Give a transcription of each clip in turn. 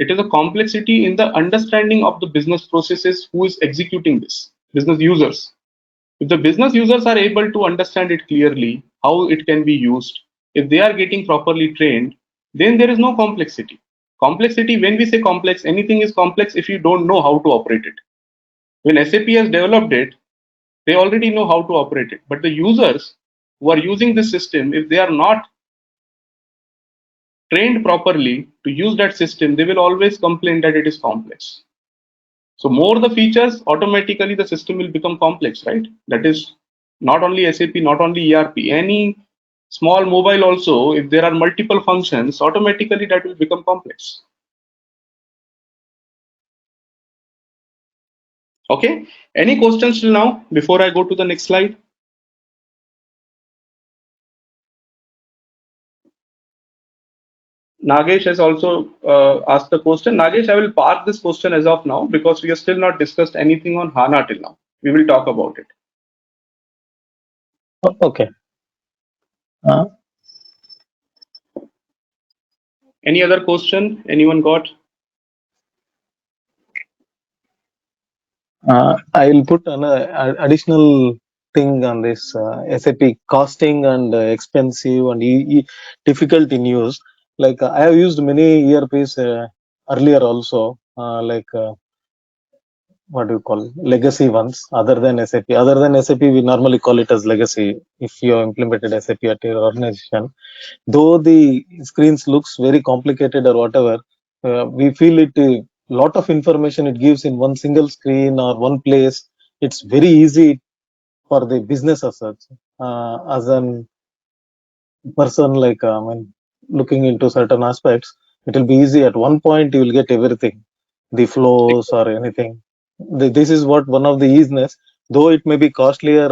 It is a complexity in the understanding of the business processes who is executing this, business users. If the business users are able to understand it clearly, how it can be used, if they are getting properly trained, then there is no complexity. Complexity, when we say complex, anything is complex if you don't know how to operate it. When SAP has developed it, they already know how to operate it. But the users who are using this system, if they are not trained properly to use that system, they will always complain that it is complex. So more the features, automatically the system will become complex, right? That is not only SAP, not only ERP, any small mobile also, if there are multiple functions, automatically that will become complex. Okay, any questions till now before I go to the next slide? Nagesh has also asked the question. Nagesh, I will park this question as of now because we have still not discussed anything on HANA till now. We will talk about it. Okay. Any other question anyone got? I'll put an additional thing on this SAP costing and expensive and difficult in use. Like I have used many ERPs earlier also, what do you call legacy ones other than SAP. Other than SAP, we normally call it as legacy if you have implemented SAP at your organization. Though the screens looks very complicated or whatever, we feel it lot of information it gives in one single screen or one place. It's very easy for the business as such. As an person like looking into certain aspects, it will be easy at one point. You will get everything, the flows or anything. This is what one of the easiness, though it may be costlier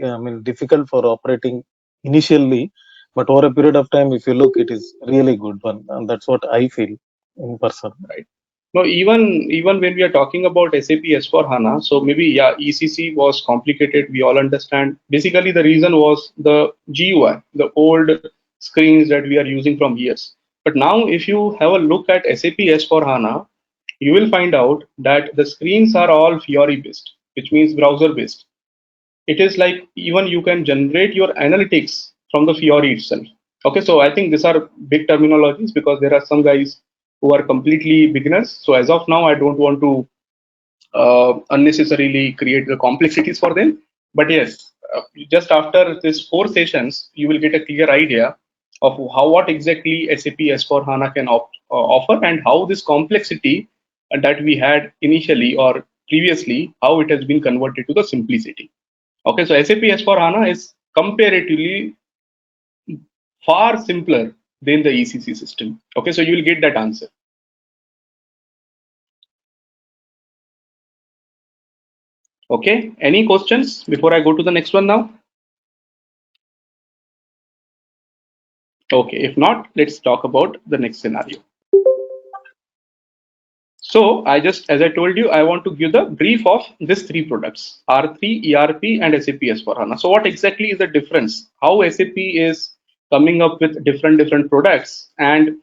and difficult for operating initially, but over a period of time, if you look, it is really good one, and that's what I feel in person. Right. No, even when we are talking about SAP S4 HANA, so maybe yeah, ECC was complicated. We all understand. Basically, the reason was the GUI, the old screens that we are using from years. But now, if you have a look at SAP S4 HANA, you will find out that the screens are all Fiori based, which means browser based. It is like even you can generate your analytics from the Fiori itself. Okay, so I think these are big terminologies because there are some guys who are completely beginners. So as of now, I don't want to unnecessarily create the complexities for them. But yes, just after this 4 sessions, you will get a clear idea of how what exactly SAP S4 HANA can offer and how this complexity that we had initially or previously, how it has been converted to the simplicity. Okay, so SAP S4 HANA is comparatively far simpler than the ECC system. Okay, so you will get that answer. Okay, any questions before I go to the next one now? Okay, if not, let's talk about the next scenario. So as I told you, I want to give the brief of these three products, R3, ERP, and SAP S4HANA. So what exactly is the difference? How SAP is coming up with different products, and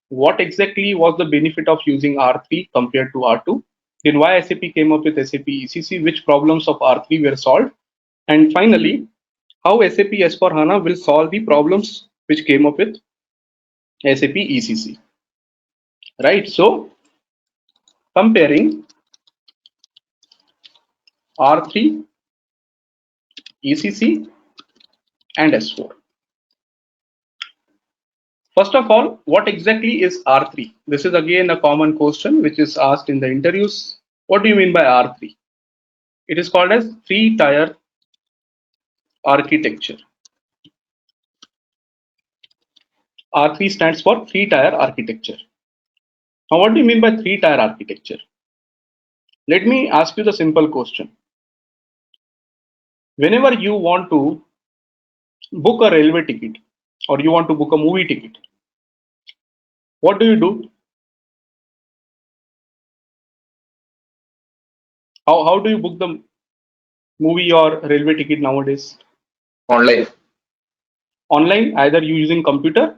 what exactly was the benefit of using R3 compared to R2? Then why SAP came up with SAP ECC, which problems of R3 were solved? And finally, how SAP S4HANA will solve the problems which came up with SAP ECC. Right, so comparing R3, ECC, and S4. First of all, what exactly is R3? This is again a common question which is asked in the interviews. What do you mean by R3? It is called as three-tier architecture. R3 stands for three-tier architecture. Now, what do you mean by three-tier architecture? Let me ask you the simple question. Whenever you want to book a railway ticket or you want to book a movie ticket, what do you do? How do you book the movie or railway ticket nowadays? Online. Online, either you using computer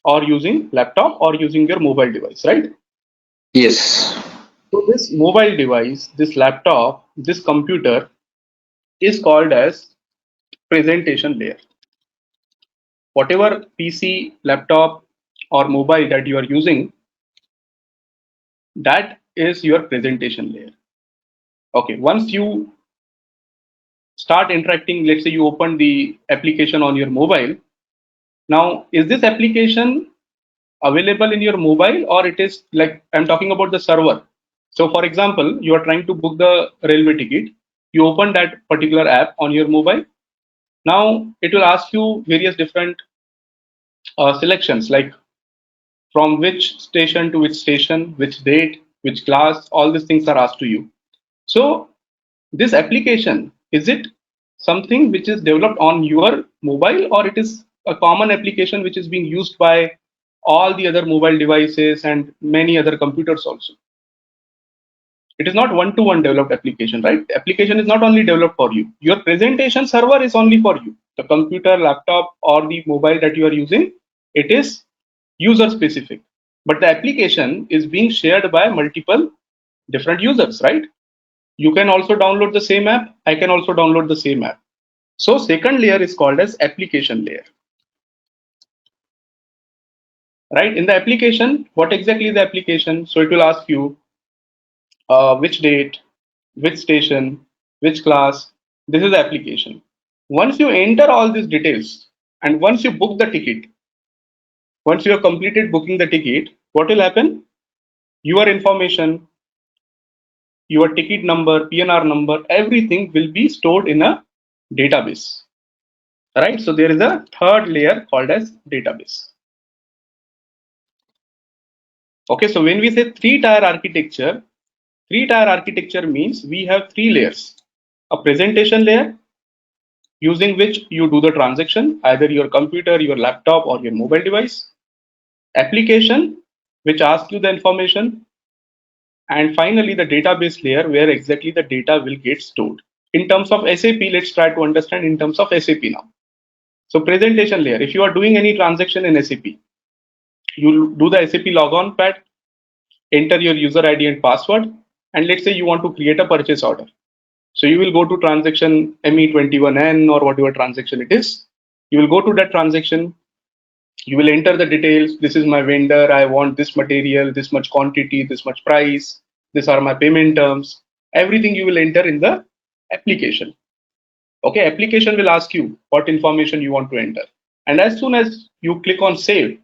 or using laptop or using your mobile device, right? Yes. So this mobile device, this laptop, this computer is called as presentation layer. Whatever PC, laptop, or mobile that you are using, that is your presentation layer. Okay, once you start interacting, let's say you open the application on your mobile. Now, is this application available in your mobile, or it is like I'm talking about the server? So, for example, you are trying to book the railway ticket. You open that particular app on your mobile. Now, it will ask you various different selections like from which station to which station, which date, which class, all these things are asked to you. So, this application, is it something which is developed on your mobile, or it is a common application which is being used by all the other mobile devices and many other computers also? It is not one-to-one developed application, right? The application is not only developed for you. Your presentation server is only for you. The computer, laptop, or the mobile that you are using, it is user specific. But the application is being shared by multiple different users, right? You can also download the same app. I can also download the same app. So second layer is called as application layer, right? In the application, what exactly is the application? So it will ask you which date, which station, which class. This is the application. Once you enter all these details and once you book the ticket, once you have completed booking the ticket, what will happen? Your information, your ticket number, PNR number, everything will be stored in a database, right? So there is a third layer called as database. Okay, so when we say three-tier architecture means we have three layers. A presentation layer using which you do the transaction, either your computer, your laptop, or your mobile device. Application, which asks you the information. And finally, the database layer where exactly the data will get stored. In terms of SAP, let's try to understand in terms of SAP now. So presentation layer, if you are doing any transaction in SAP, you do the SAP logon pad, enter your user ID and password, and let's say you want to create a purchase order. So you will go to transaction ME21N or whatever transaction it is. You will go to that transaction. You will enter the details. This is my vendor. I want this material, this much quantity, this much price. These are my payment terms. Everything you will enter in the application. Okay, application will ask you what information you want to enter. And as soon as you click on save,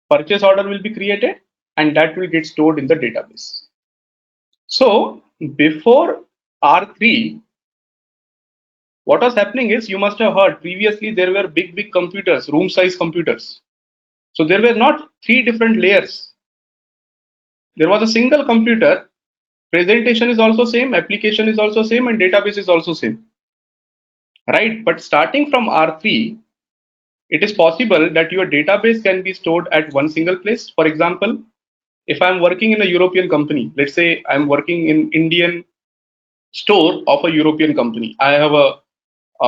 purchase order will be created and that will get stored in the database. So before R3, what was happening is, you must have heard previously there were big computers, room size computers. So there were not three different layers. There was a single computer. Presentation is also same, application is also same, and database is also same. Right? But starting from R3, it is possible that your database can be stored at one single place. For example, if I'm working in a European company, let's say I'm working in Indian store of a European company. I have a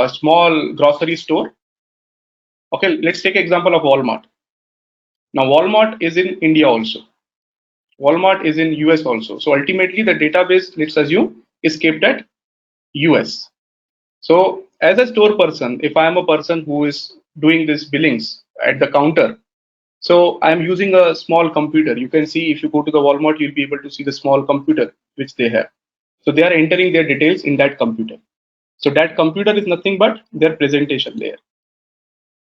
small grocery store. Okay, let's take example of Walmart. Now Walmart is in India also. Walmart is in US also. So ultimately the database, let's assume, is kept at US. So as a store person, if I am a person who is doing this billings at the counter, so I'm using a small computer. You can see if you go to the Walmart, you'll be able to see the small computer which they have. So they are entering their details in that computer. So that computer is nothing but their presentation layer.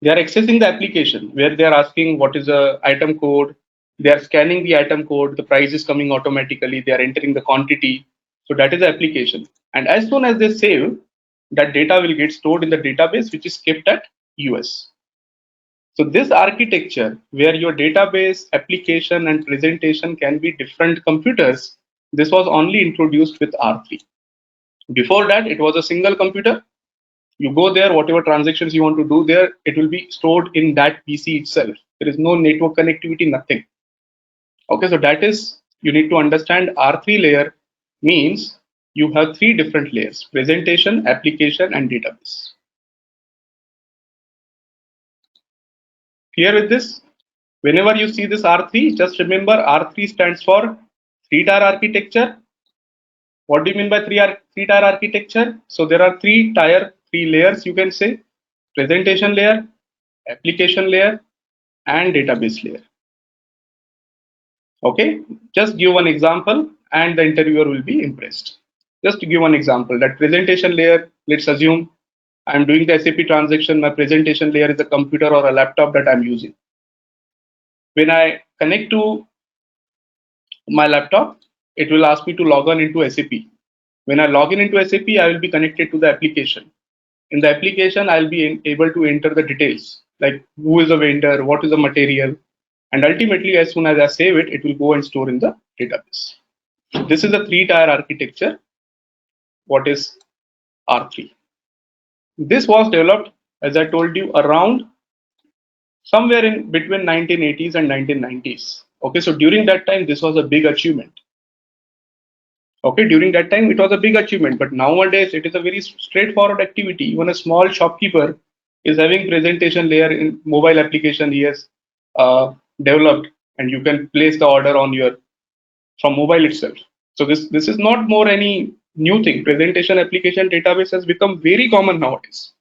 They are accessing the application where they are asking what is the item code. They are scanning the item code. The price is coming automatically. They are entering the quantity. So that is the application. And as soon as they save, that data will get stored in the database, which is kept at US. So this architecture where your database, application, and presentation can be different computers, this was only introduced with R3. Before that, it was a single computer. You go there, whatever transactions you want to do there, it will be stored in that PC itself. There is no network connectivity, nothing. Okay, so that is, you need to understand R3 layer means you have three different layers: presentation, application, and database. Clear with this? Whenever you see this R3, just remember R3 stands for Three-tier architecture. What do you mean by three-tier architecture? So there are three layers, you can say: presentation layer, application layer, and database layer. Okay, just give one example and the interviewer will be impressed. Just to give one example, that presentation layer, let's assume I'm doing the SAP transaction, my presentation layer is a computer or a laptop that I'm using. When I connect to my laptop, it will ask me to log on into SAP. When I log in into SAP, I will be connected to the application. In the application, I'll be able to enter the details, like who is the vendor, what is the material, and ultimately, as soon as I save it, it will go and store in the database. So this is a three-tier architecture. What is R3? This was developed, as I told you, around somewhere in between 1980s and 1990s. Okay, so during that time, this was a big achievement. Okay, during that time, it was a big achievement, but nowadays it is a very straightforward activity. Even a small shopkeeper is having presentation layer in mobile application he has developed, and you can place the order on your from mobile itself. So this is not more any new thing. Presentation application database has become very common nowadays.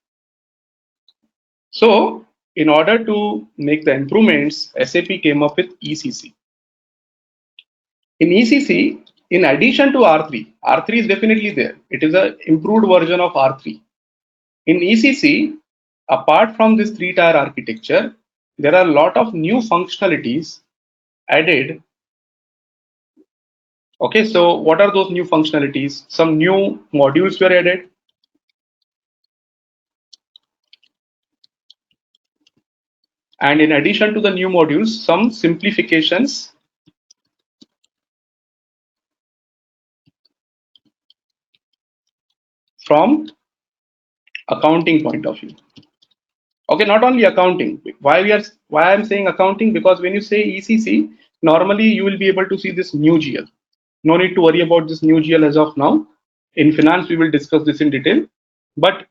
So in order to make the improvements, SAP came up with ECC. In ECC, in addition to R3, R3 is definitely there. It is an improved version of R3. In ECC, apart from this three-tier architecture, there are a lot of new functionalities added. Okay, so what are those new functionalities? Some new modules were added. And in addition to the new modules, some simplifications from accounting point of view. Okay, not only accounting. Why I'm saying accounting? Because when you say ECC, normally you will be able to see this new GL. No need to worry about this new GL as of now. In finance, we will discuss this in detail. But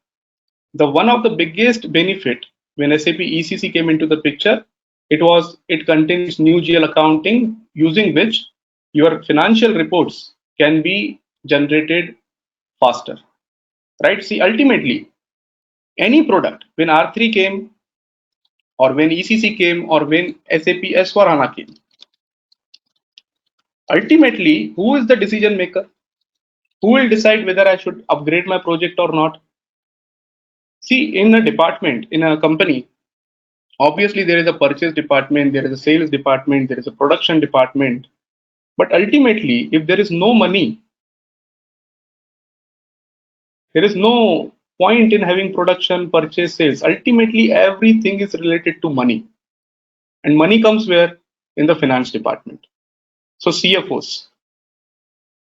the one of the biggest benefit when SAP ECC came into the picture, it contains new GL accounting, using which your financial reports can be generated faster. Right? See, ultimately, any product, when R3 came, or when ECC came, or when SAP S4HANA came, ultimately, who is the decision maker? Who will decide whether I should upgrade my project or not? See, in a department, in a company, obviously there is a purchase department, there is a sales department, there is a production department. But ultimately, if there is no money, there is no point in having production, purchase, sales. Ultimately, everything is related to money. And money comes where? In the finance department. So CFOs,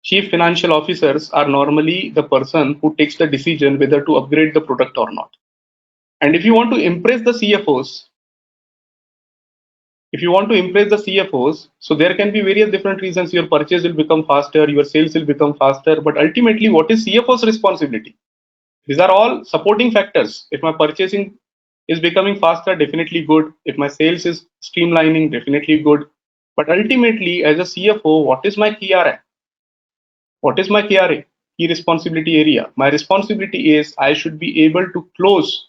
chief financial officers, are normally the person who takes the decision whether to upgrade the product or not. And if you want to impress the CFOs, so there can be various different reasons. Your purchase will become faster, your sales will become faster. But ultimately, what is CFO's responsibility? These are all supporting factors. If my purchasing is becoming faster, definitely good. If my sales is streamlining, definitely good. But ultimately, as a CFO, what is my KRA? What is my KRA? Key responsibility area. My responsibility is I should be able to close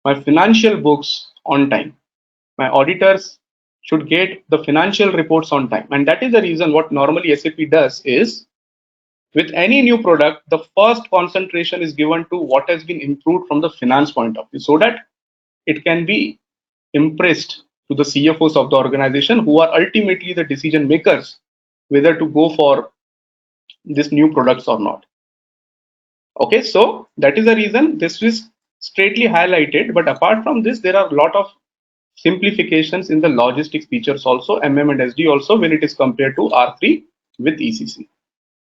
my financial books on time. My auditors should get the financial reports on time. And that is the reason what normally SAP does is, with any new product, the first concentration is given to what has been improved from the finance point of view, so that it can be impressed to the CFOs of the organization, who are ultimately the decision makers whether to go for this new products or not. Okay, so that is the reason this is straightly highlighted. But apart from this, there are a lot of simplifications in the logistics features also, MM and SD also, when it is compared to R3 with ECC.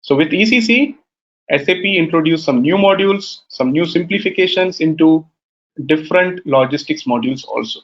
So with ECC, SAP introduced some new modules, some new simplifications into different logistics modules also.